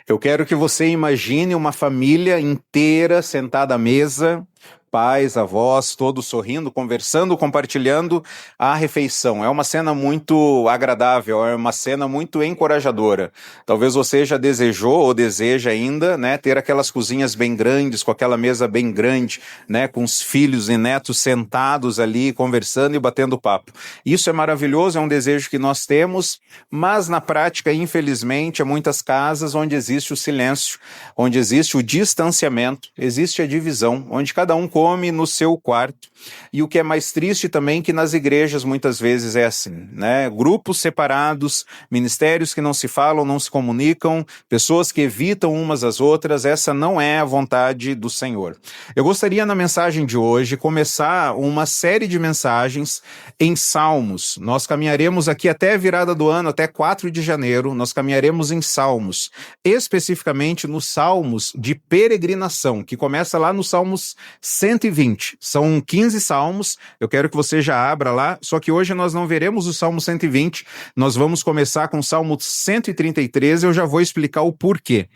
Eu quero que você imagine uma família inteira sentada à mesa, pais, avós, todos sorrindo, conversando, compartilhando a refeição. É uma cena muito agradável, é uma cena muito encorajadora. Talvez você já desejou ou deseja ainda, né, ter aquelas cozinhas bem grandes, com aquela mesa bem grande, né, com os filhos e netos sentados ali, conversando e batendo papo. Isso é maravilhoso, é um desejo que nós temos, mas na prática, infelizmente, há muitas casas onde existe o silêncio, onde existe o distanciamento, existe a divisão, onde cada um come no seu quarto. E o que é mais triste também que nas igrejas muitas vezes é assim, né? Grupos separados, ministérios que não se falam, não se comunicam, pessoas que evitam umas às outras, essa não é a vontade do Senhor. Eu gostaria na mensagem de hoje começar uma série de mensagens em Salmos. Nós caminharemos aqui até a virada do ano, até 4 de janeiro, nós caminharemos em Salmos, especificamente nos Salmos de peregrinação, que começa lá no Salmos 120. São 15 salmos, eu quero que você já abra lá, só que hoje nós não veremos o Salmo 120, nós vamos começar com o Salmo 133, eu já vou explicar o porquê.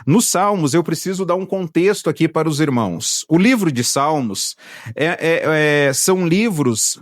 Nos Salmos, eu preciso dar um contexto aqui para os irmãos. O livro de Salmos são livros...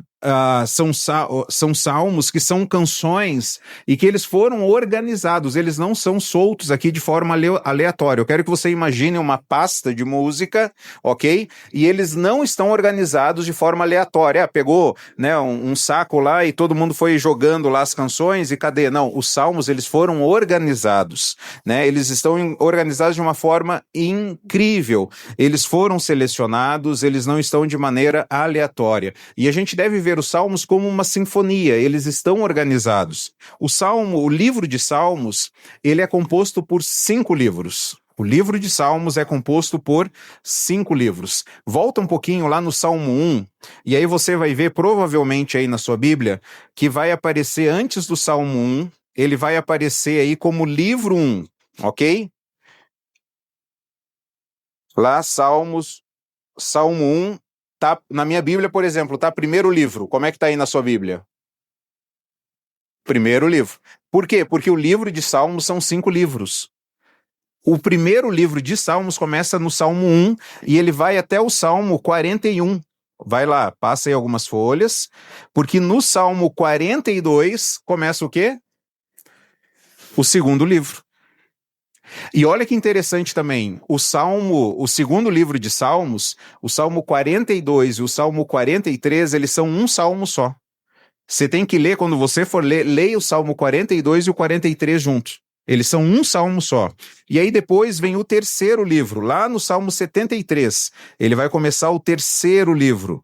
são salmos que são canções e que eles foram organizados, eles não são soltos aqui de forma aleatória. Eu quero que você imagine uma pasta de música, ok? E eles não estão organizados de forma aleatória. Pegou, né, um saco lá e todo mundo foi jogando lá as canções e cadê? Não, os salmos eles foram organizados, né? Eles estão organizados de uma forma incrível. Eles foram selecionados, eles não estão de maneira aleatória. E a gente deve ver os salmos como uma sinfonia, eles estão organizados. O livro de Salmos, ele é composto por 5 livros. O livro de Salmos é composto por 5 livros. Volta um pouquinho lá no Salmo 1, e aí você vai ver provavelmente aí na sua Bíblia que vai aparecer antes do Salmo 1, ele vai aparecer aí como livro 1, ok? Lá Salmo 1, tá, na minha Bíblia, por exemplo, tá primeiro livro. Como é que tá aí na sua Bíblia? Primeiro livro. Por quê? Porque o livro de Salmos são 5 livros. O primeiro livro de Salmos começa no Salmo 1 e ele vai até o Salmo 41. Vai lá, passa aí algumas folhas, porque no Salmo 42 começa o quê? O segundo livro. E olha que interessante também, o segundo livro de Salmos, o Salmo 42 e o Salmo 43, eles são um salmo só. Você tem que ler, quando você for ler, leia o Salmo 42 e o 43 juntos. Eles são um salmo só. E aí depois vem o terceiro livro, lá no Salmo 73. Ele vai começar o terceiro livro.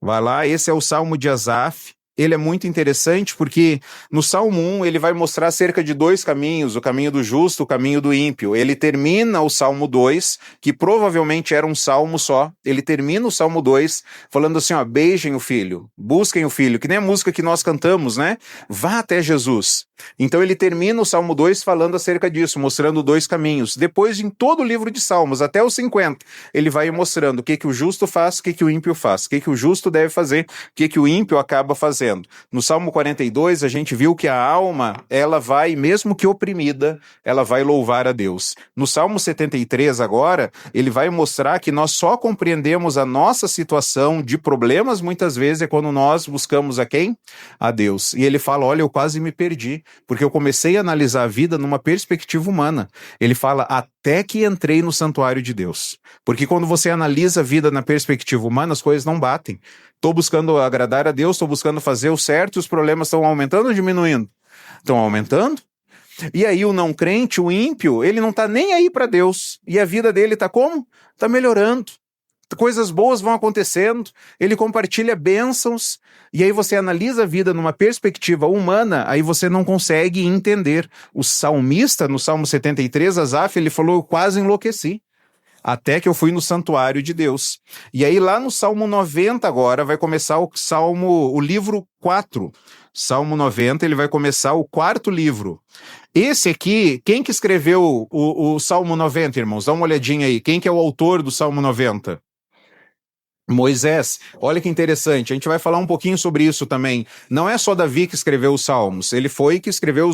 Vai lá, esse é o Salmo de Asaf. Ele é muito interessante porque no Salmo 1 ele vai mostrar cerca de 2 caminhos, o caminho do justo, o caminho do ímpio. Ele termina o Salmo 2, que provavelmente era um salmo só, ele termina o Salmo 2 falando assim, ó, beijem o filho, busquem o filho, que nem a música que nós cantamos, né? Vá até Jesus. Então ele termina o Salmo 2 falando acerca disso, mostrando 2 caminhos. Depois, em todo o livro de Salmos, até os 50, ele vai mostrando o que o justo faz, o que o ímpio faz, o que o justo deve fazer, o que o ímpio acaba fazendo. No Salmo 42, a gente viu que a alma, ela vai, mesmo que oprimida, ela vai louvar a Deus. No Salmo 73, agora, ele vai mostrar que nós só compreendemos a nossa situação de problemas, muitas vezes, é quando nós buscamos a quem? A Deus. E ele fala, olha, eu quase me perdi, porque eu comecei a analisar a vida numa perspectiva humana. Ele fala, até que entrei no santuário de Deus. Porque quando você analisa a vida na perspectiva humana, as coisas não batem. Estou buscando agradar a Deus, estou buscando fazer o certo, e os problemas estão aumentando ou diminuindo? Estão aumentando. E aí o não crente, o ímpio, ele não está nem aí para Deus. E a vida dele está como? Está melhorando. Coisas boas vão acontecendo, ele compartilha bênçãos, e aí você analisa a vida numa perspectiva humana, aí você não consegue entender. O salmista, no Salmo 73, Asaf, ele falou, eu quase enlouqueci, até que eu fui no santuário de Deus. E aí lá no Salmo 90 agora, vai começar o livro 4. Salmo 90, ele vai começar o 4º livro. Esse aqui, quem que escreveu o Salmo 90, irmãos? Dá uma olhadinha aí, quem que é o autor do Salmo 90? Moisés, olha que interessante, a gente vai falar um pouquinho sobre isso também. Não é só Davi que escreveu os salmos, ele foi que escreveu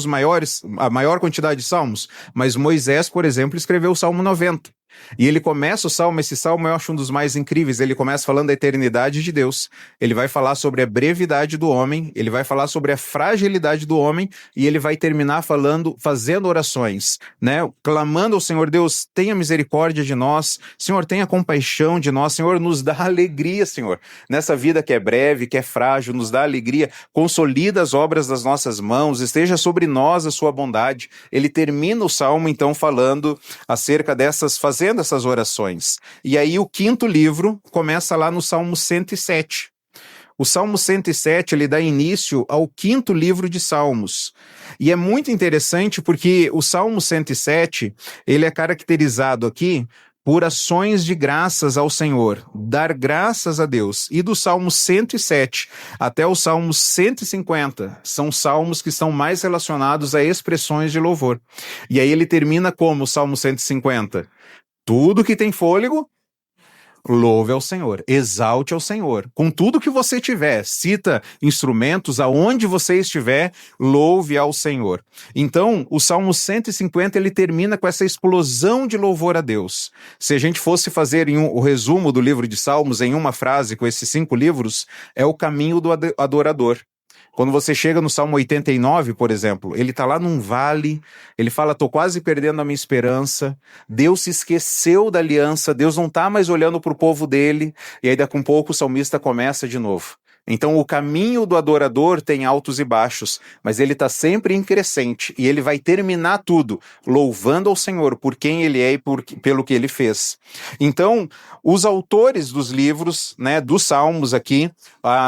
a maior quantidade de salmos, mas Moisés, por exemplo, escreveu o Salmo 90. E ele começa o salmo, esse salmo eu acho um dos mais incríveis, ele começa falando da eternidade de Deus, ele vai falar sobre a brevidade do homem, ele vai falar sobre a fragilidade do homem, e ele vai terminar fazendo orações, né? Clamando ao Senhor: Deus, tenha misericórdia de nós, Senhor, tenha compaixão de nós, Senhor, nos dá alegria, Senhor, nessa vida que é breve, que é frágil, nos dá alegria, consolida as obras das nossas mãos, esteja sobre nós a sua bondade. Ele termina o salmo, então, falando acerca fazendo essas orações. E aí o quinto livro começa lá no Salmo 107. O Salmo 107, ele dá início ao quinto livro de Salmos. E é muito interessante porque o Salmo 107, ele é caracterizado aqui por ações de graças ao Senhor, dar graças a Deus. E do Salmo 107 até o Salmo 150, são salmos que estão mais relacionados a expressões de louvor. E aí ele termina como o Salmo 150? Tudo que tem fôlego, louve ao Senhor, exalte ao Senhor. Com tudo que você tiver, cita instrumentos, aonde você estiver, louve ao Senhor. Então, o Salmo 150, ele termina com essa explosão de louvor a Deus. Se a gente fosse fazer o resumo do livro de Salmos em uma frase com esses 5 livros, é o caminho do adorador. Quando você chega no Salmo 89, por exemplo, ele está lá num vale, ele fala: estou quase perdendo a minha esperança, Deus se esqueceu da aliança, Deus não está mais olhando para o povo dele, e aí daqui a um pouco o salmista começa de novo. Então o caminho do adorador tem altos e baixos, mas ele está sempre em crescente, e ele vai terminar tudo louvando ao Senhor por quem ele é e pelo que ele fez. Então, os autores dos livros, né, dos Salmos aqui,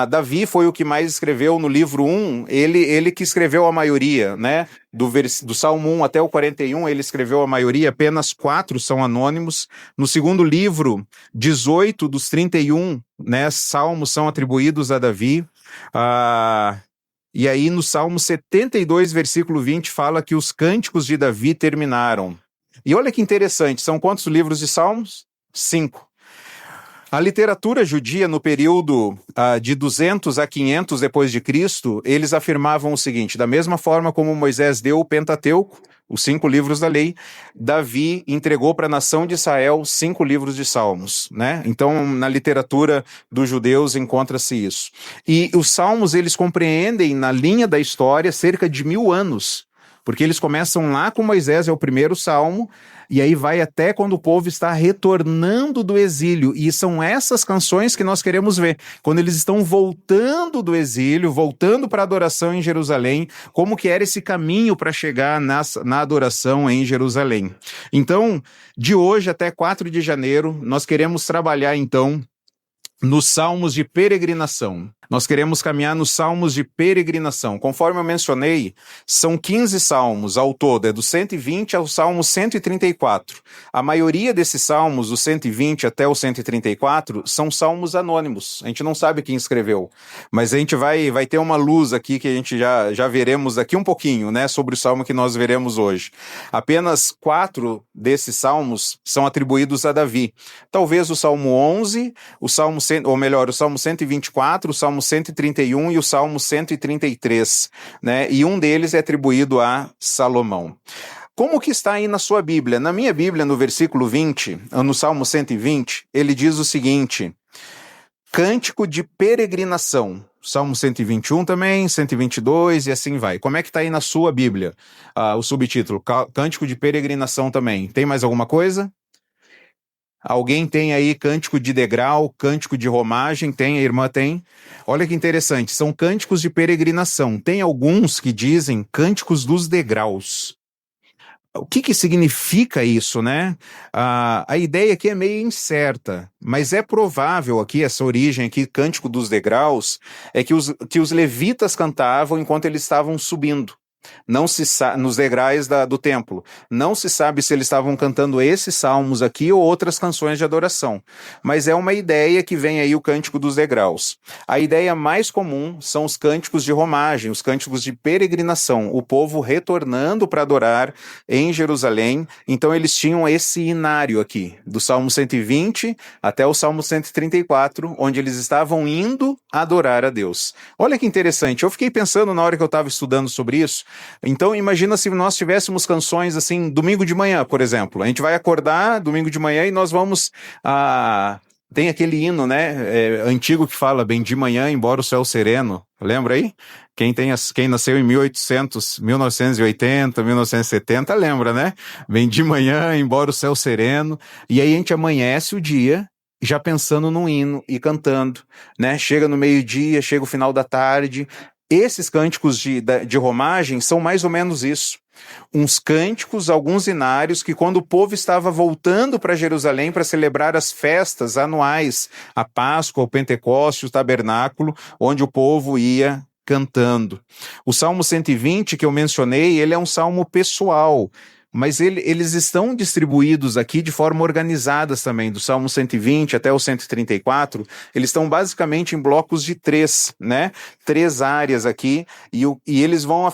Davi foi o que mais escreveu no livro 1, ele que escreveu a maioria, né? Do Salmo 1 até o 41, ele escreveu a maioria, apenas 4 são anônimos. No segundo livro, 18 dos 31, né, salmos são atribuídos a Davi. E aí no Salmo 72, versículo 20, fala que os cânticos de Davi terminaram. E olha que interessante, são quantos livros de salmos? 5. A literatura judia, no período de 200 a 500 depois de Cristo, eles afirmavam o seguinte: da mesma forma como Moisés deu o Pentateuco, os 5 livros da lei, Davi entregou para a nação de Israel 5 livros de salmos, né? Então, na literatura dos judeus encontra-se isso. E os salmos, eles compreendem, na linha da história, cerca de 1000 anos, porque eles começam lá com Moisés, é o primeiro salmo, e aí vai até quando o povo está retornando do exílio, e são essas canções que nós queremos ver, quando eles estão voltando do exílio, voltando para a adoração em Jerusalém, como que era esse caminho para chegar na adoração em Jerusalém. Então, de hoje até 4 de janeiro, nós queremos trabalhar então nos salmos de peregrinação. Nós queremos caminhar nos salmos de peregrinação. Conforme eu mencionei, são 15 salmos ao todo, é do 120 ao salmo 134. A maioria desses salmos, do 120 até o 134, são salmos anônimos. A gente não sabe quem escreveu, mas a gente vai ter uma luz aqui que a gente já veremos daqui um pouquinho, né, sobre o salmo que nós veremos hoje. Apenas 4 desses salmos são atribuídos a Davi. Talvez o Salmo 11, o Salmo 124, o Salmo 131 e o Salmo 133, né? E um deles é atribuído a Salomão. Como que está aí na sua Bíblia? Na minha Bíblia, no versículo 20, no Salmo 120, ele diz o seguinte: cântico de peregrinação. Salmo 121 também, 122 e assim vai. Como é que está aí na sua Bíblia? O subtítulo, cântico de peregrinação também. Tem mais alguma coisa? Alguém tem aí cântico de degrau, cântico de romagem? Tem, a irmã tem? Olha que interessante, são cânticos de peregrinação. Tem alguns que dizem cânticos dos degraus. O que significa isso, né? A ideia aqui é meio incerta, mas é provável aqui, essa origem aqui, cântico dos degraus, é que os levitas cantavam enquanto eles estavam subindo. Não se nos degraus do templo. Não se sabe se eles estavam cantando esses salmos aqui ou outras canções de adoração. Mas é uma ideia que vem aí o cântico dos degraus. A ideia mais comum são os cânticos de romagem, os cânticos de peregrinação, o povo retornando para adorar em Jerusalém. Então eles tinham esse inário aqui, do Salmo 120 até o Salmo 134, onde eles estavam indo adorar a Deus. Olha que interessante, eu fiquei pensando na hora que eu estava estudando sobre isso. Então imagina se nós tivéssemos canções assim, domingo de manhã, por exemplo. A gente vai acordar domingo de manhã e nós vamos tem aquele hino, né, antigo que fala bem de manhã, embora o céu sereno. Lembra aí? Quem nasceu em 1980, 1970, lembra, né? Bem de manhã, embora o céu sereno. E aí a gente amanhece o dia já pensando num hino e cantando, né? Chega no meio-dia, chega o final da tarde. Esses cânticos de romagem são mais ou menos isso. Uns cânticos, alguns hinários que quando o povo estava voltando para Jerusalém para celebrar as festas anuais, a Páscoa, o Pentecostes, o Tabernáculo, onde o povo ia cantando. O Salmo 120 que eu mencionei, ele é um salmo pessoal, mas eles estão distribuídos aqui de forma organizada também, do Salmo 120 até o 134, eles estão basicamente em blocos de 3, né? 3 áreas aqui, e eles vão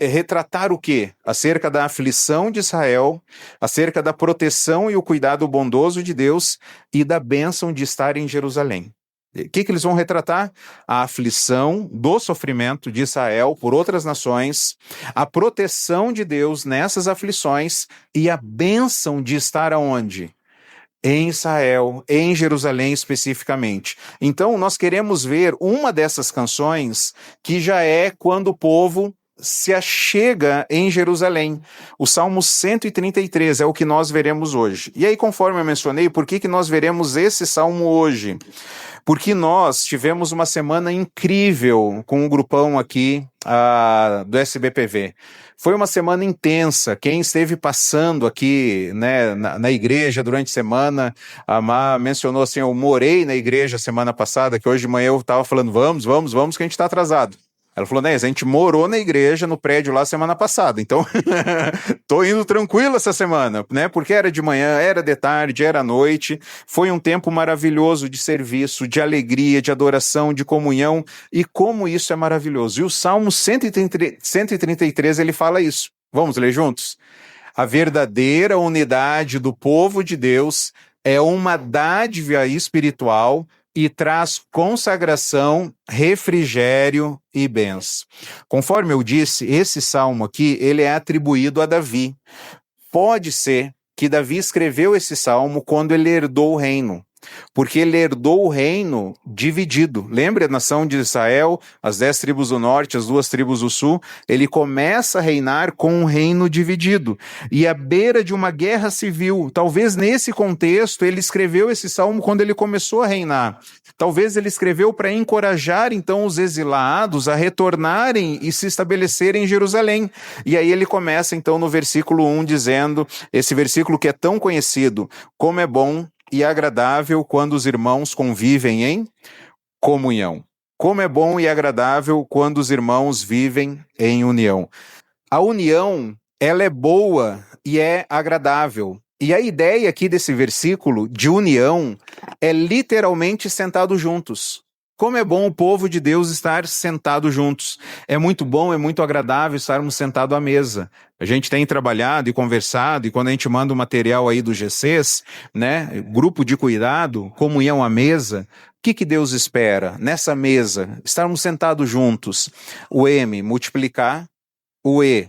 retratar o quê? Acerca da aflição de Israel, acerca da proteção e o cuidado bondoso de Deus e da bênção de estar em Jerusalém. O que eles vão retratar? A aflição do sofrimento de Israel por outras nações, a proteção de Deus nessas aflições e a bênção de estar aonde? Em Israel, em Jerusalém especificamente. Então, nós queremos ver uma dessas canções que já é quando o povo se achega em Jerusalém. O Salmo 133 é o que nós veremos hoje. E aí, conforme eu mencionei, por que nós veremos esse salmo hoje? Porque nós tivemos uma semana incrível com o grupão aqui do SBPV. Foi uma semana intensa. Quem esteve passando aqui, né, na igreja durante a semana, a Má mencionou assim, eu morei na igreja semana passada, que hoje de manhã eu estava falando, vamos, que a gente está atrasado. Ela falou, né, a gente morou na igreja, no prédio lá semana passada, então tô indo tranquilo essa semana, né, porque era de manhã, era de tarde, era noite, foi um tempo maravilhoso de serviço, de alegria, de adoração, de comunhão, e como isso é maravilhoso. E o Salmo 133, ele fala isso. Vamos ler juntos? A verdadeira unidade do povo de Deus é uma dádiva espiritual e traz consagração, refrigério e bens. Conforme eu disse, esse salmo aqui, ele é atribuído a Davi. Pode ser que Davi escreveu esse salmo quando ele herdou o reino, porque ele herdou o reino dividido. Lembra a nação de Israel, as 10 tribos do norte, as 2 tribos do sul? Ele começa a reinar com um reino dividido, e à beira de uma guerra civil. Talvez nesse contexto ele escreveu esse salmo quando ele começou a reinar. Talvez ele escreveu para encorajar então os exilados a retornarem e se estabelecerem em Jerusalém. E aí ele começa então no versículo 1 dizendo, esse versículo que é tão conhecido, como é bom e agradável quando os irmãos convivem em comunhão. Como é bom e agradável quando os irmãos vivem em união. A união, ela é boa e é agradável. E a ideia aqui desse versículo de união é literalmente sentados juntos. Como é bom o povo de Deus estar sentado juntos. É muito bom, é muito agradável estarmos sentados à mesa. A gente tem trabalhado e conversado, e quando a gente manda o material aí do GCs, né, grupo de cuidado, comunhão à mesa, o que Deus espera nessa mesa? Estarmos sentados juntos. O M, multiplicar. O E,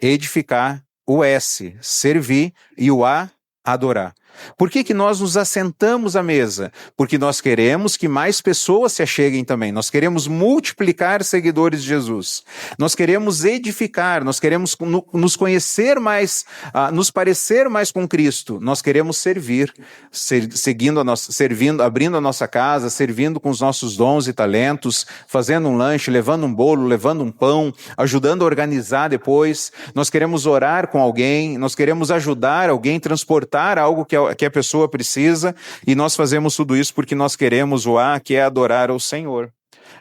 edificar. O S, servir. E o A, adorar. Por que nós nos assentamos à mesa? Porque nós queremos que mais pessoas se acheguem também. Nós queremos multiplicar seguidores de Jesus. Nós queremos edificar, nós queremos nos conhecer mais, nos parecer mais com Cristo. Nós queremos servir, servindo, abrindo a nossa casa, servindo com os nossos dons e talentos, fazendo um lanche, levando um bolo, levando um pão, ajudando a organizar depois. Nós queremos orar com alguém, nós queremos ajudar alguém, transportar algo que a pessoa precisa, e nós fazemos tudo isso porque nós queremos o A, que é adorar ao Senhor.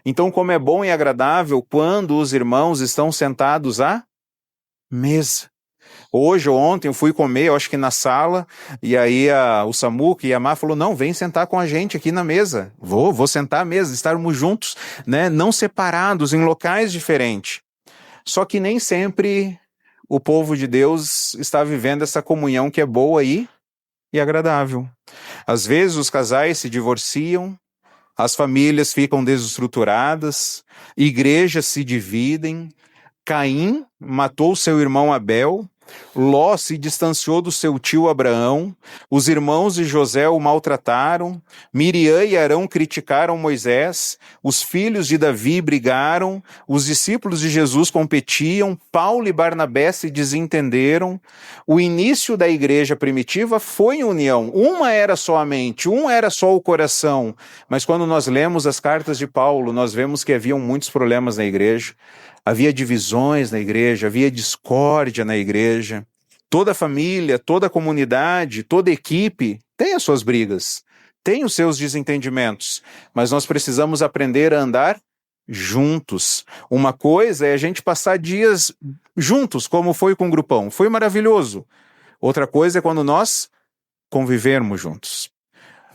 Então, como é bom e agradável quando os irmãos estão sentados à mesa. Hoje ou ontem eu fui comer, eu acho que na sala, e aí o Samuca e a Má falou, não, vem sentar com a gente aqui na mesa. Vou sentar à mesa, estarmos juntos, né? Não separados, em locais diferentes. Só que nem sempre o povo de Deus está vivendo essa comunhão que é boa e agradável. Às vezes os casais se divorciam, as famílias ficam desestruturadas, igrejas se dividem, Caim matou seu irmão Abel, Ló se distanciou do seu tio Abraão, os irmãos de José o maltrataram, Miriam e Arão criticaram Moisés, os filhos de Davi brigaram, os discípulos de Jesus competiam, Paulo e Barnabé se desentenderam. O início da igreja primitiva foi união, uma era só a mente, um era só o coração, mas quando nós lemos as cartas de Paulo, nós vemos que haviam muitos problemas na igreja. Havia divisões na igreja, havia discórdia na igreja. Toda família, toda comunidade, toda equipe tem as suas brigas, tem os seus desentendimentos, mas nós precisamos aprender a andar juntos. Uma coisa é a gente passar dias juntos, como foi com o grupão, foi maravilhoso. Outra coisa é quando nós convivermos juntos.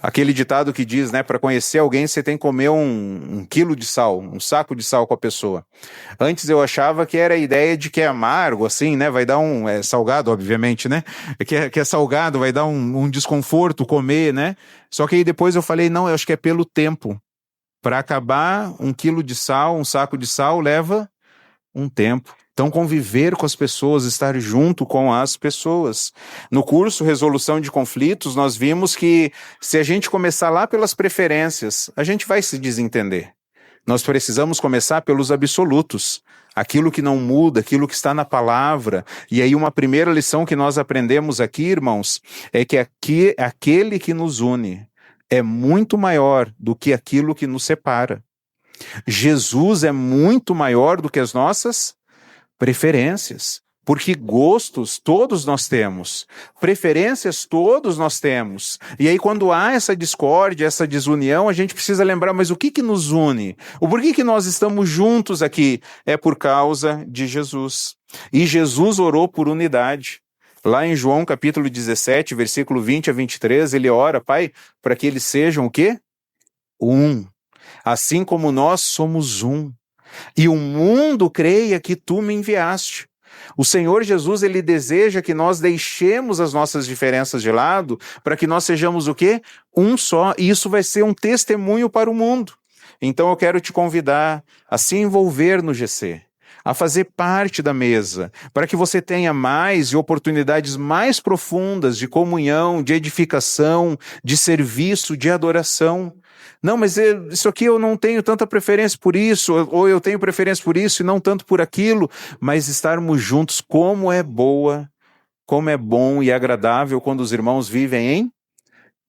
Aquele ditado que diz, né, para conhecer alguém você tem que comer um quilo de sal, um saco de sal com a pessoa. Antes eu achava que era a ideia de que é amargo, assim, né, vai dar é salgado, obviamente, né, que é salgado, vai dar um desconforto comer, né, só que aí depois eu falei, não, eu acho que é pelo tempo. Para acabar, um quilo de sal, um saco de sal leva um tempo. Então, conviver com as pessoas, estar junto com as pessoas. No curso Resolução de Conflitos, nós vimos que se a gente começar lá pelas preferências, a gente vai se desentender. Nós precisamos começar pelos absolutos, aquilo que não muda, aquilo que está na palavra. E aí uma primeira lição que nós aprendemos aqui, irmãos, é que aquele que nos une é muito maior do que aquilo que nos separa. Jesus é muito maior do que as nossas preferências, porque gostos todos nós temos, preferências todos nós temos, e aí quando há essa discórdia, essa desunião, a gente precisa lembrar, mas o que nos une? O porquê que nós estamos juntos aqui? É por causa de Jesus, e Jesus orou por unidade. Lá em João capítulo 17, versículo 20 a 23, ele ora, Pai, para que eles sejam o quê? Um, assim como nós somos um. E o mundo creia que tu me enviaste. O Senhor Jesus, ele deseja que nós deixemos as nossas diferenças de lado para que nós sejamos o quê? Um só. E isso vai ser um testemunho para o mundo. Então eu quero te convidar a se envolver no GC, a fazer parte da mesa, para que você tenha mais e oportunidades mais profundas de comunhão, de edificação, de serviço, de adoração. Não, mas isso aqui eu não tenho tanta preferência por isso, ou eu tenho preferência por isso e não tanto por aquilo, mas estarmos juntos, como é bom e agradável quando os irmãos vivem em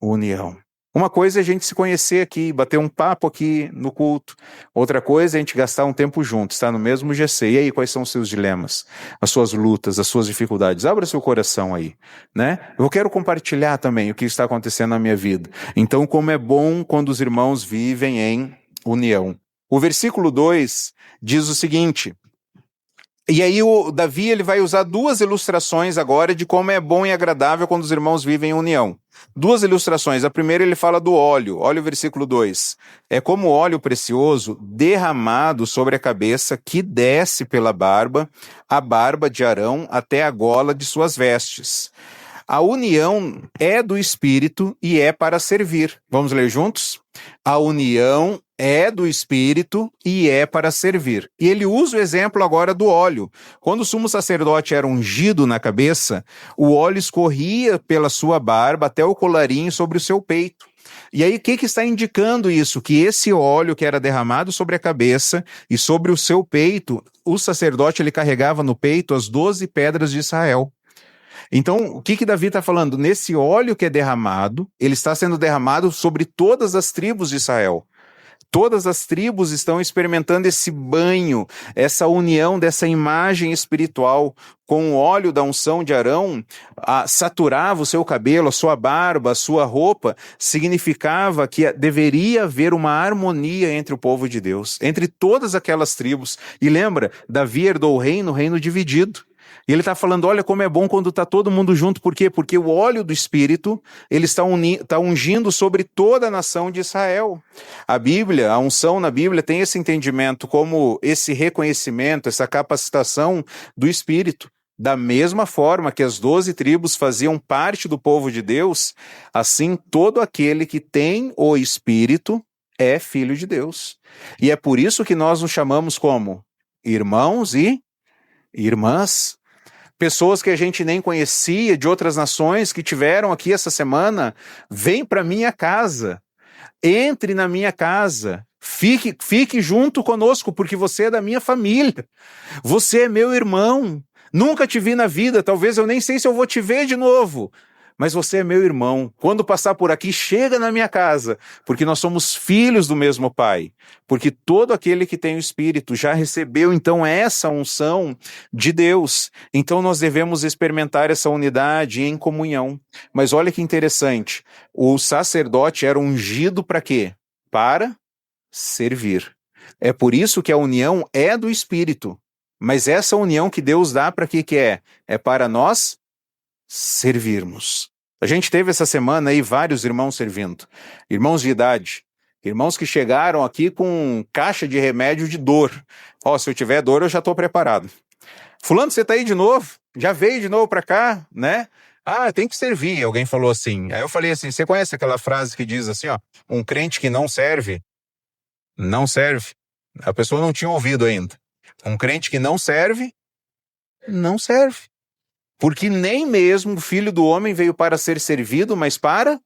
união. Uma coisa é a gente se conhecer aqui, bater um papo aqui no culto. Outra coisa é a gente gastar um tempo junto, estar no mesmo GC. E aí, quais são os seus dilemas, as suas lutas, as suas dificuldades? Abra seu coração aí, né? Eu quero compartilhar também o que está acontecendo na minha vida. Então, como é bom quando os irmãos vivem em união. O versículo 2 diz o seguinte... E aí o Davi ele vai usar duas ilustrações agora de como é bom e agradável quando os irmãos vivem em união. Duas ilustrações. A primeira ele fala do óleo. Olha o versículo 2. É como óleo precioso derramado sobre a cabeça que desce pela barba, a barba de Arão até a gola de suas vestes. A união é do Espírito e é para servir. Vamos ler juntos? A união é do Espírito e é para servir. E ele usa o exemplo agora do óleo. Quando o sumo sacerdote era ungido na cabeça, o óleo escorria pela sua barba até o colarinho sobre o seu peito. E aí o que está indicando isso? Que esse óleo que era derramado sobre a cabeça e sobre o seu peito, o sacerdote ele carregava no peito as 12 pedras de Israel. Então, o que Davi está falando? Nesse óleo que é derramado, ele está sendo derramado sobre todas as tribos de Israel. Todas as tribos estão experimentando esse banho, essa união dessa imagem espiritual com o óleo da unção de Arão. Saturava o seu cabelo, a sua barba, a sua roupa, significava que deveria haver uma harmonia entre o povo de Deus, entre todas aquelas tribos. E lembra, Davi herdou o reino dividido. E ele está falando, olha como é bom quando está todo mundo junto. Por quê? Porque o óleo do Espírito, ele está ungindo sobre toda a nação de Israel. A Bíblia, a unção na Bíblia tem esse entendimento como esse reconhecimento, essa capacitação do Espírito. Da mesma forma que as 12 tribos faziam parte do povo de Deus, assim todo aquele que tem o Espírito é filho de Deus. E é por isso que nós nos chamamos como irmãos e irmãs. Pessoas que a gente nem conhecia, de outras nações que tiveram aqui essa semana, vem para minha casa, entre na minha casa, fique junto conosco, porque você é da minha família, você é meu irmão, nunca te vi na vida, talvez eu nem sei se eu vou te ver de novo, mas você é meu irmão. Quando passar por aqui, chega na minha casa, porque nós somos filhos do mesmo Pai. Porque todo aquele que tem o Espírito já recebeu, então, essa unção de Deus. Então, nós devemos experimentar essa unidade em comunhão. Mas olha que interessante, o sacerdote era ungido para quê? Para servir. É por isso que a união é do Espírito. Mas essa união que Deus dá para que é? É para nós servirmos. A gente teve essa semana aí vários irmãos servindo, irmãos de idade, irmãos que chegaram aqui com caixa de remédio de dor. Se eu tiver dor eu já estou preparado. Fulano, você está aí de novo? Já veio de novo para cá, né? Tem que servir, alguém falou assim. Aí eu falei assim, você conhece aquela frase que diz assim, um crente que não serve, não serve. A pessoa não tinha ouvido ainda. Um crente que não serve, não serve. Porque nem mesmo o Filho do Homem veio para ser servido, mas para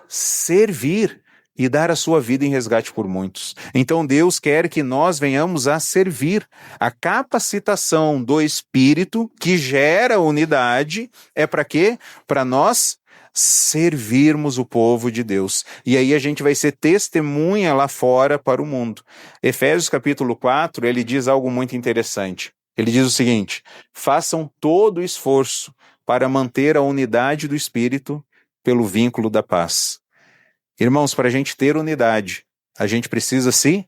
servir e dar a sua vida em resgate por muitos. Então Deus quer que nós venhamos a servir. A capacitação do Espírito, que gera unidade, é para quê? Para nós servirmos o povo de Deus. E aí a gente vai ser testemunha lá fora para o mundo. Efésios capítulo 4, ele diz algo muito interessante. Ele diz o seguinte, façam todo o esforço para manter a unidade do Espírito pelo vínculo da paz. Irmãos, para a gente ter unidade, a gente precisa se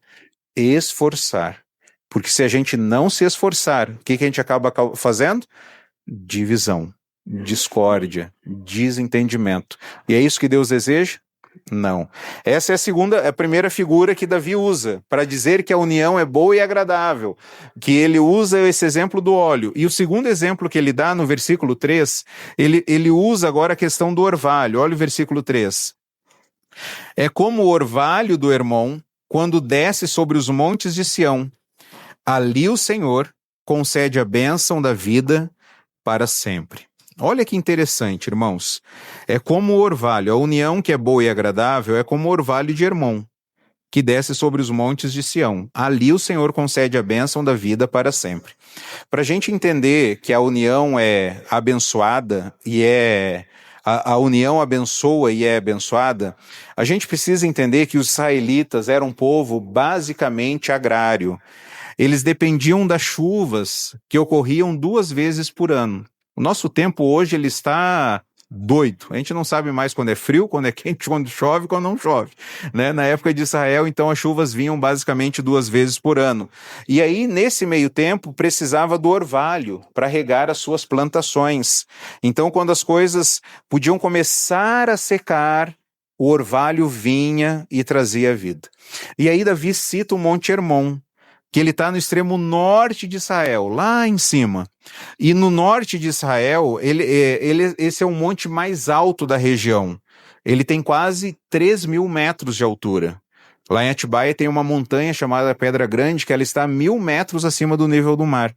esforçar. Porque se a gente não se esforçar, o que a gente acaba fazendo? Divisão, discórdia, desentendimento. E é isso que Deus deseja? Não. Essa é a primeira figura que Davi usa para dizer que a união é boa e agradável, que ele usa esse exemplo do óleo. E o segundo exemplo que ele dá no versículo 3, ele usa agora a questão do orvalho. Olha o versículo 3. É como o orvalho do Hermon, quando desce sobre os montes de Sião. Ali o Senhor concede a bênção da vida para sempre. Olha que interessante, irmãos. É como o orvalho, a união que é boa e agradável é como o orvalho de Hermon, que desce sobre os montes de Sião. Ali o Senhor concede a bênção da vida para sempre. Para a gente entender que a união é abençoada e a união abençoa e é abençoada, a gente precisa entender que os israelitas eram um povo basicamente agrário. Eles dependiam das chuvas que ocorriam 2 vezes por ano. O nosso tempo hoje ele está doido. A gente não sabe mais quando é frio, quando é quente, quando chove, quando não chove, né? Na época de Israel, então, as chuvas vinham basicamente 2 vezes por ano. E aí, nesse meio tempo, precisava do orvalho para regar as suas plantações. Então, quando as coisas podiam começar a secar, o orvalho vinha e trazia vida. E aí Davi cita o Monte Hermon, que ele está no extremo norte de Israel, lá em cima. E no norte de Israel, esse é o monte mais alto da região. Ele tem quase 3.000 metros de altura. Lá em Atibaia tem uma montanha chamada Pedra Grande, que ela está a 1.000 metros acima do nível do mar.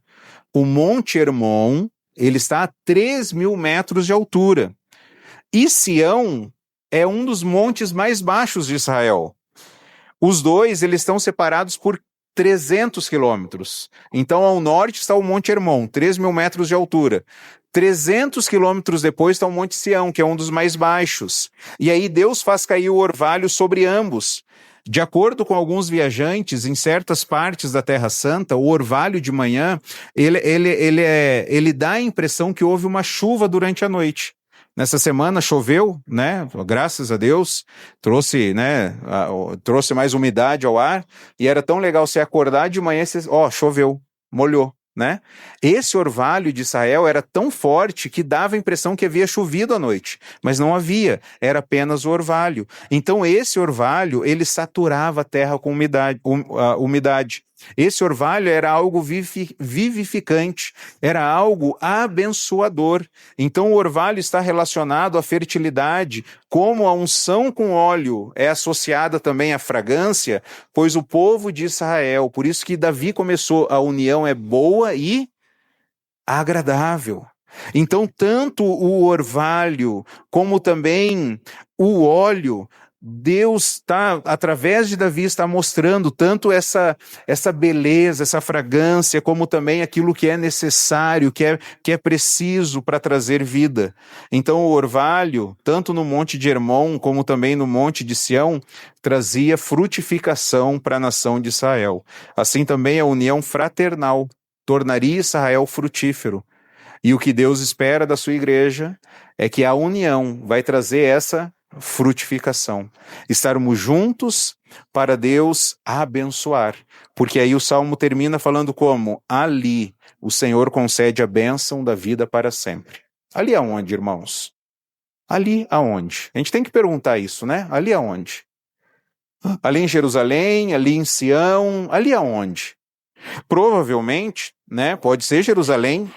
O Monte Hermon, ele está a 3.000 metros de altura. E Sião é um dos montes mais baixos de Israel. Os dois, eles estão separados por 300 quilômetros. Então, ao norte está o Monte Hermon, 3.000 metros de altura. 300 quilômetros depois está o Monte Sião, que é um dos mais baixos. E aí Deus faz cair o orvalho sobre ambos. De acordo com alguns viajantes, em certas partes da Terra Santa, o orvalho de manhã, ele dá a impressão que houve uma chuva durante a noite. Nessa semana choveu, né? Graças a Deus, trouxe, né? Trouxe mais umidade ao ar, e era tão legal você acordar de manhã e choveu, molhou, né? Esse orvalho de Israel era tão forte que dava a impressão que havia chovido à noite, mas não havia, era apenas o orvalho. Então esse orvalho, ele saturava a terra com umidade. Esse orvalho era algo vivificante, era algo abençoador. Então o orvalho está relacionado à fertilidade, como a unção com óleo é associada também à fragrância, pois o povo de Israel, por isso que Davi começou, a união é boa e agradável. Então tanto o orvalho como também o óleo, Deus está, através de Davi, está mostrando tanto essa beleza, essa fragrância, como também aquilo que é necessário, que é preciso para trazer vida. Então o orvalho, tanto no Monte de Hermon, como também no Monte de Sião, trazia frutificação para a nação de Israel. Assim também a união fraternal tornaria Israel frutífero. E o que Deus espera da sua igreja é que a união vai trazer essa frutificação. Estarmos juntos para Deus abençoar. Porque aí o Salmo termina falando como? Ali o Senhor concede a bênção da vida para sempre. Ali aonde, irmãos? Ali aonde? A gente tem que perguntar isso, né? Ali aonde? Ali em Jerusalém, ali em Sião, ali aonde? Provavelmente, né? Pode ser Jerusalém.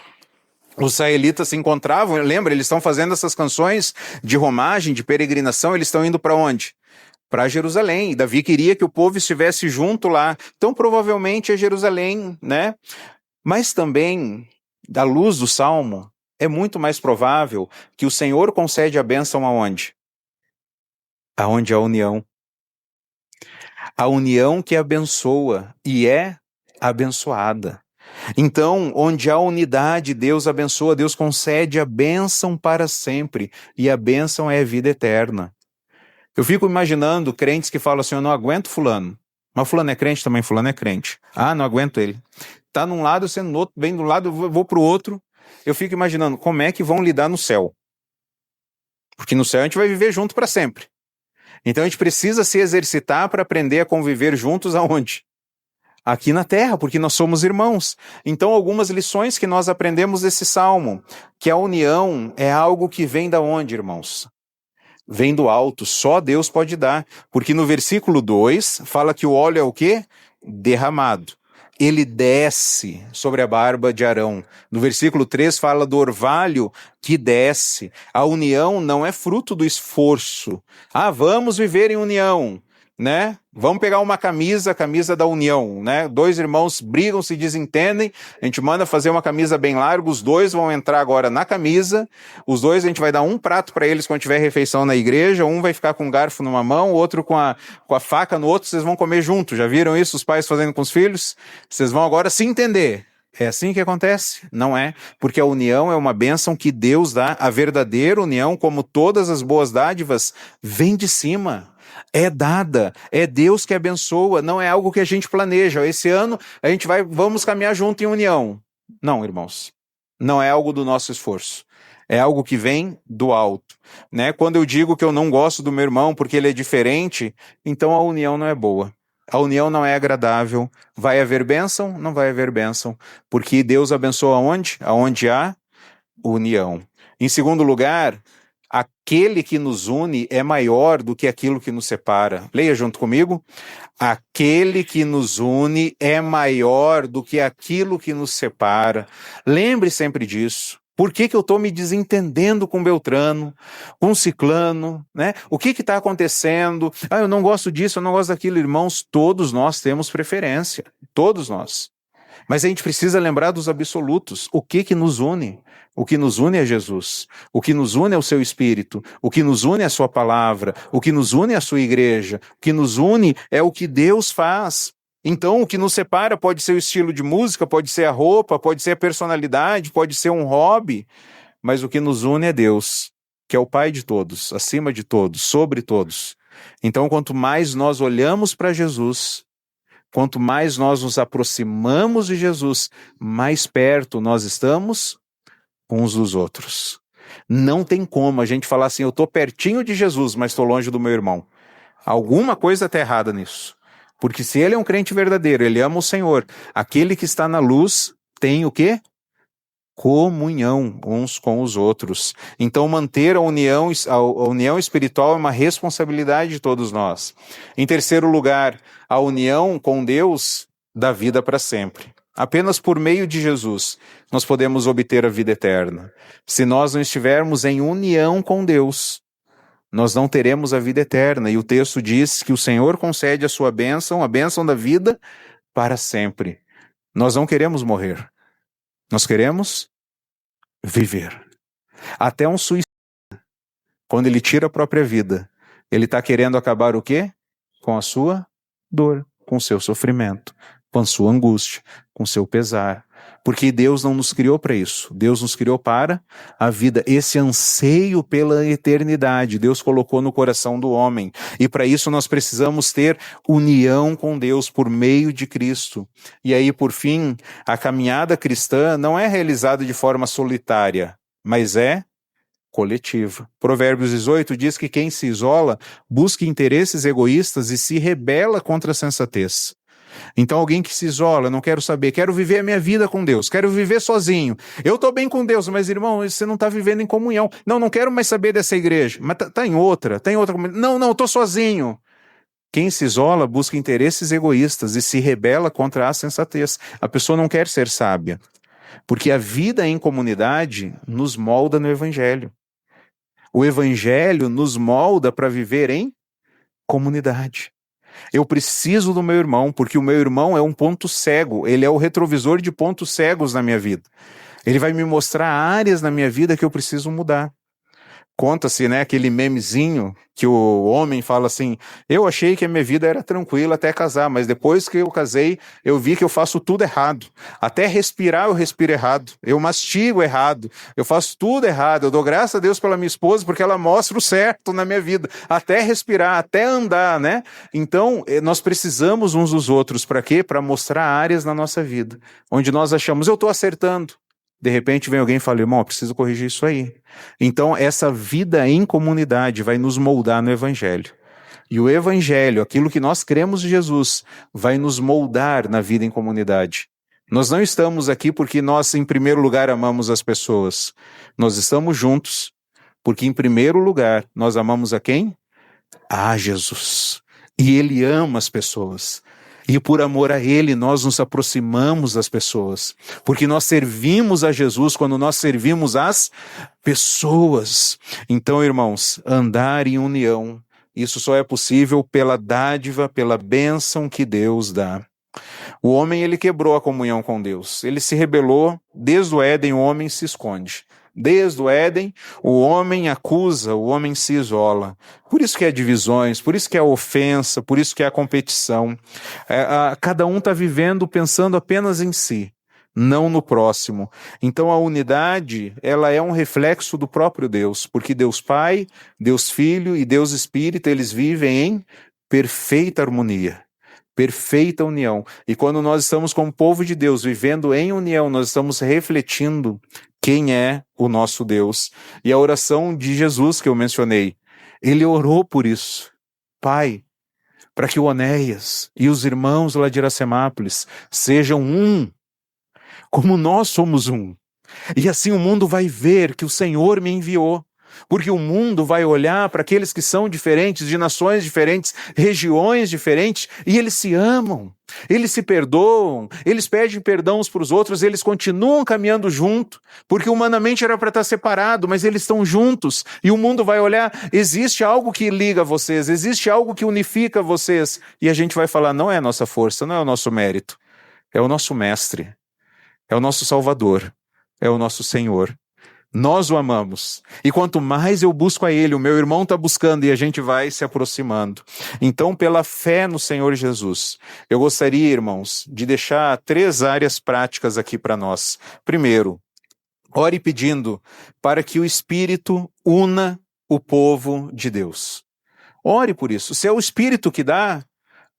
Os israelitas se encontravam, lembra, eles estão fazendo essas canções de romagem, de peregrinação, eles estão indo para onde? Para Jerusalém. Davi queria que o povo estivesse junto lá. Então, provavelmente é Jerusalém, né? Mas também, da luz do Salmo, é muito mais provável que o Senhor concede a bênção aonde? Aonde há união. A união que abençoa e é abençoada. Então, onde há unidade, Deus abençoa, Deus concede a bênção para sempre, e a bênção é a vida eterna. Eu fico imaginando crentes que falam assim, eu não aguento fulano, mas fulano é crente também, fulano é crente. Ah, não aguento ele. Tá num lado, sendo no outro, vem de um lado, eu vou pro outro. Eu fico imaginando como é que vão lidar no céu. Porque no céu a gente vai viver junto para sempre. Então a gente precisa se exercitar para aprender a conviver juntos aonde? Aqui na terra, porque nós somos irmãos. Então, algumas lições que nós aprendemos desse salmo, que a união é algo que vem da onde, irmãos? Vem do alto, só Deus pode dar. Porque no versículo 2, fala que o óleo é o quê? Derramado. Ele desce sobre a barba de Arão. No versículo 3 fala do orvalho que desce. A união não é fruto do esforço. Ah, vamos viver em união, né? Vamos pegar uma camisa, a camisa da união, né? Dois irmãos brigam, se desentendem, a gente manda fazer uma camisa bem larga, os dois vão entrar agora na camisa, os dois a gente vai dar um prato para eles quando tiver refeição na igreja, um vai ficar com um garfo numa mão, o outro com a faca no outro, vocês vão comer junto. Já viram isso os pais fazendo com os filhos? Vocês vão agora se entender. É assim que acontece? Não é, porque a união é uma bênção que Deus dá, a verdadeira união, como todas as boas dádivas, vem de cima. É dada, é Deus que abençoa, não é algo que a gente planeja. Esse ano a gente vamos caminhar junto em união. Não, irmãos, não é algo do nosso esforço. É algo que vem do alto, né? Quando eu digo que eu não gosto do meu irmão porque ele é diferente, então a união não é boa. A união não é agradável. Vai haver bênção? Não vai haver bênção. Porque Deus abençoa aonde? Aonde há união. Em segundo lugar, aquele que nos une é maior do que aquilo que nos separa. Leia junto comigo. Aquele que nos une é maior do que aquilo que nos separa. Lembre sempre disso. Por que eu estou me desentendendo com Beltrano, com Ciclano, né? O que está acontecendo? Ah, eu não gosto disso, eu não gosto daquilo. Irmãos, todos nós temos preferência. Todos nós. Mas a gente precisa lembrar dos absolutos. O que nos une? O que nos une é Jesus. O que nos une é o seu Espírito. O que nos une é a sua palavra. O que nos une é a sua igreja. O que nos une é o que Deus faz. Então, o que nos separa pode ser o estilo de música, pode ser a roupa, pode ser a personalidade, pode ser um hobby. Mas o que nos une é Deus, que é o Pai de todos, acima de todos, sobre todos. Então, quanto mais nós olhamos para Jesus, quanto mais nós nos aproximamos de Jesus, mais perto nós estamos uns dos outros. Não tem como a gente falar assim, eu estou pertinho de Jesus, mas estou longe do meu irmão. Alguma coisa está errada nisso. Porque se ele é um crente verdadeiro, ele ama o Senhor, aquele que está na luz tem o quê? Comunhão uns com os outros. Então manter a união espiritual é uma responsabilidade de todos nós. Em terceiro lugar, a união com Deus dá vida para sempre. Apenas por meio de Jesus nós podemos obter a vida eterna. Se nós não estivermos em união com Deus, nós não teremos a vida eterna. E o texto diz que o Senhor concede a sua bênção, a bênção da vida, para sempre. Nós não queremos morrer. Nós queremos viver. Até um suicida, quando ele tira a própria vida, ele está querendo acabar o quê? Com a sua dor, com o seu sofrimento, com a sua angústia, com o seu pesar. Porque Deus não nos criou para isso. Deus nos criou para a vida. Esse anseio pela eternidade, Deus colocou no coração do homem. E para isso nós precisamos ter união com Deus por meio de Cristo. E aí, por fim, a caminhada cristã não é realizada de forma solitária, mas é coletiva. Provérbios 18 diz que quem se isola busca interesses egoístas e se rebela contra a sensatez. Então alguém que se isola, não quero saber, quero viver a minha vida com Deus, quero viver sozinho. Eu estou bem com Deus, mas irmão, você não está vivendo em comunhão. Não quero mais saber dessa igreja, mas tá em outra, comunidade. Não, estou sozinho. Quem se isola busca interesses egoístas e se rebela contra a sensatez. A pessoa não quer ser sábia, porque a vida em comunidade nos molda no Evangelho. O Evangelho nos molda para viver em comunidade. Eu preciso do meu irmão, porque o meu irmão é um ponto cego, ele é o retrovisor de pontos cegos na minha vida. Ele vai me mostrar áreas na minha vida que eu preciso mudar. Conta-se, né, aquele memezinho que o homem fala assim, eu achei que a minha vida era tranquila até casar, mas depois que eu casei, eu vi que eu faço tudo errado. Até respirar eu respiro errado, eu mastigo errado, eu faço tudo errado, eu dou graças a Deus pela minha esposa porque ela mostra o certo na minha vida, até respirar, até andar, né? Então, nós precisamos uns dos outros, para quê? Para mostrar áreas na nossa vida, onde nós achamos, eu estou acertando. De repente vem alguém e fala, irmão, eu preciso corrigir isso aí. Então, essa vida em comunidade vai nos moldar no Evangelho. E o Evangelho, aquilo que nós cremos em Jesus, vai nos moldar na vida em comunidade. Nós não estamos aqui porque nós, em primeiro lugar, amamos as pessoas. Nós estamos juntos porque, em primeiro lugar, nós amamos a quem? A Jesus. E Ele ama as pessoas. E por amor a Ele, nós nos aproximamos das pessoas. Porque nós servimos a Jesus quando nós servimos as pessoas. Então, irmãos, andar em união, isso só é possível pela dádiva, pela bênção que Deus dá. O homem, ele quebrou a comunhão com Deus. Ele se rebelou. Desde o Éden, o homem se esconde. Desde o Éden, o homem acusa, o homem se isola. Por isso que há divisões, por isso que há ofensa, por isso que há competição. Cada um está vivendo pensando apenas em si, não no próximo. Então a unidade, ela é um reflexo do próprio Deus, porque Deus Pai, Deus Filho e Deus Espírito, eles vivem em perfeita harmonia. Perfeita união. E quando nós estamos como povo de Deus, vivendo em união, nós estamos refletindo quem é o nosso Deus. E a oração de Jesus que eu mencionei, ele orou por isso. Pai, para que o Onéias e os irmãos lá de Iracemápolis sejam um, como nós somos um. E assim o mundo vai ver que o Senhor me enviou. Porque o mundo vai olhar para aqueles que são diferentes, de nações diferentes, regiões diferentes, e eles se amam, eles se perdoam, eles pedem perdão uns para os outros, eles continuam caminhando junto, porque humanamente era para estar separado, mas eles estão juntos, e o mundo vai olhar, existe algo que liga vocês, existe algo que unifica vocês, e a gente vai falar, não é a nossa força, não é o nosso mérito, é o nosso mestre, é o nosso Salvador, é o nosso Senhor. Nós o amamos. E quanto mais eu busco a Ele, o meu irmão está buscando e a gente vai se aproximando. Então, pela fé no Senhor Jesus, eu gostaria, irmãos, de deixar 3 áreas práticas aqui para nós. Primeiro, ore pedindo para que o Espírito una o povo de Deus. Ore por isso. Se é o Espírito que dá,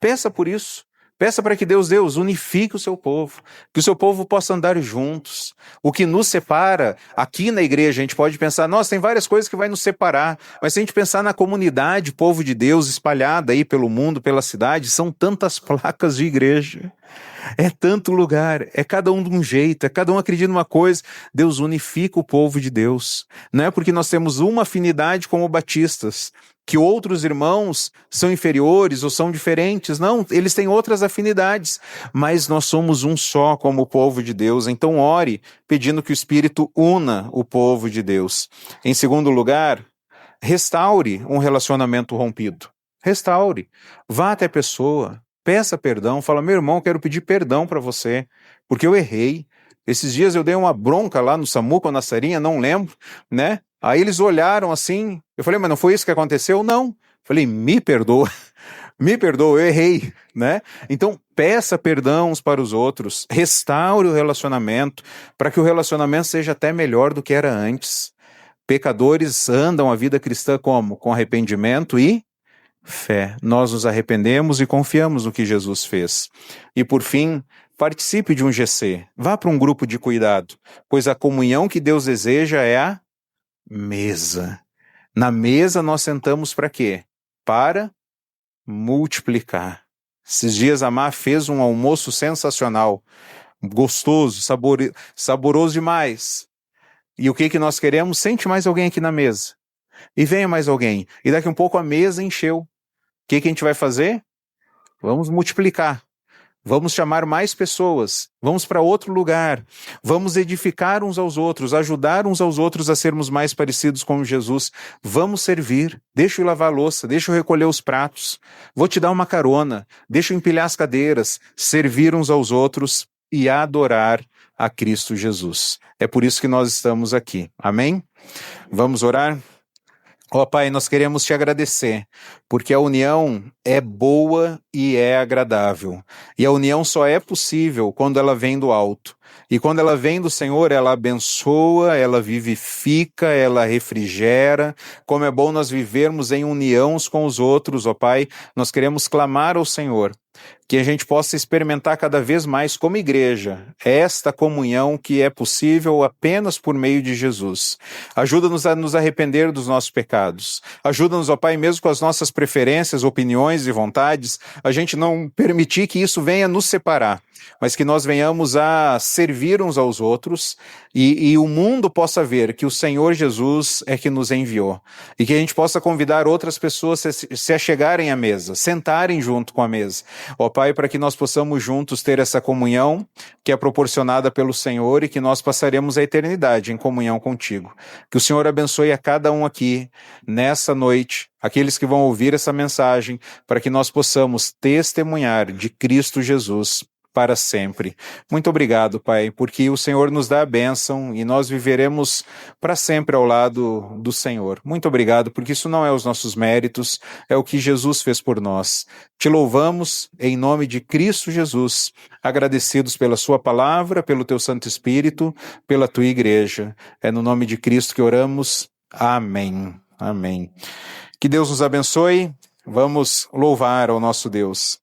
peça por isso. Peça para que Deus unifique o seu povo, que o seu povo possa andar juntos. O que nos separa, aqui na igreja, a gente pode pensar, nossa, tem várias coisas que vai nos separar, mas se a gente pensar na comunidade, povo de Deus, espalhada aí pelo mundo, pela cidade, são tantas placas de igreja. É tanto lugar, é cada um de um jeito, é cada um acredita numa coisa. Deus unifica o povo de Deus. Não é porque nós temos uma afinidade como batistas, que outros irmãos são inferiores ou são diferentes. Não, eles têm outras afinidades, mas nós somos um só como o povo de Deus. Então ore pedindo que o Espírito una o povo de Deus. Em segundo lugar, restaure um relacionamento rompido. Restaure. Vá até a pessoa. Peça perdão, fala, meu irmão, quero pedir perdão para você, porque eu errei. Esses dias eu dei uma bronca lá no SAMU com a Nassarinha, não lembro, né? Aí eles olharam assim, eu falei, mas não foi isso que aconteceu? Não. Falei, me perdoa, me perdoa, eu errei, né? Então, peça perdão uns para os outros, restaure o relacionamento, para que o relacionamento seja até melhor do que era antes. Pecadores andam a vida cristã como? Com arrependimento e fé. Nós nos arrependemos e confiamos no que Jesus fez. E por fim, participe de um GC. Vá para um grupo de cuidado, pois a comunhão que Deus deseja é a mesa. Na mesa nós sentamos para quê? Para multiplicar. Esses dias a Má fez um almoço sensacional, gostoso, saboroso demais. E o que nós queremos? Sente mais alguém aqui na mesa. E venha mais alguém. E daqui um pouco a mesa encheu. O que a gente vai fazer? Vamos multiplicar. Vamos chamar mais pessoas. Vamos para outro lugar. Vamos edificar uns aos outros, ajudar uns aos outros a sermos mais parecidos com Jesus. Vamos servir. Deixa eu lavar a louça, deixa eu recolher os pratos. Vou te dar uma carona. Deixa eu empilhar as cadeiras, servir uns aos outros e adorar a Cristo Jesus. É por isso que nós estamos aqui. Amém? Vamos orar? Ó Pai, nós queremos te agradecer, porque a união é boa e é agradável. E a união só é possível quando ela vem do alto. E quando ela vem do Senhor, ela abençoa, ela vivifica, ela refrigera. Como é bom nós vivermos em união uns com os outros, ó Pai. Nós queremos clamar ao Senhor, que a gente possa experimentar cada vez mais como igreja esta comunhão que é possível apenas por meio de Jesus. Ajuda-nos a nos arrepender dos nossos pecados. Ajuda-nos, ó Pai, mesmo com as nossas preferências, opiniões e vontades, a gente não permitir que isso venha nos separar, mas que nós venhamos a servir uns aos outros e o mundo possa ver que o Senhor Jesus é que nos enviou. E que a gente possa convidar outras pessoas a se achegarem à mesa, sentarem junto com a mesa. Ó Pai, para que nós possamos juntos ter essa comunhão que é proporcionada pelo Senhor e que nós passaremos a eternidade em comunhão contigo. Que o Senhor abençoe a cada um aqui nessa noite, aqueles que vão ouvir essa mensagem, para que nós possamos testemunhar de Cristo Jesus para sempre. Muito obrigado, Pai, porque o Senhor nos dá a bênção e nós viveremos para sempre ao lado do Senhor. Muito obrigado, porque isso não é os nossos méritos, é o que Jesus fez por nós. Te louvamos em nome de Cristo Jesus, agradecidos pela sua palavra, pelo teu Santo Espírito, pela tua igreja. É no nome de Cristo que oramos. Amém. Amém. Que Deus nos abençoe. Vamos louvar ao nosso Deus.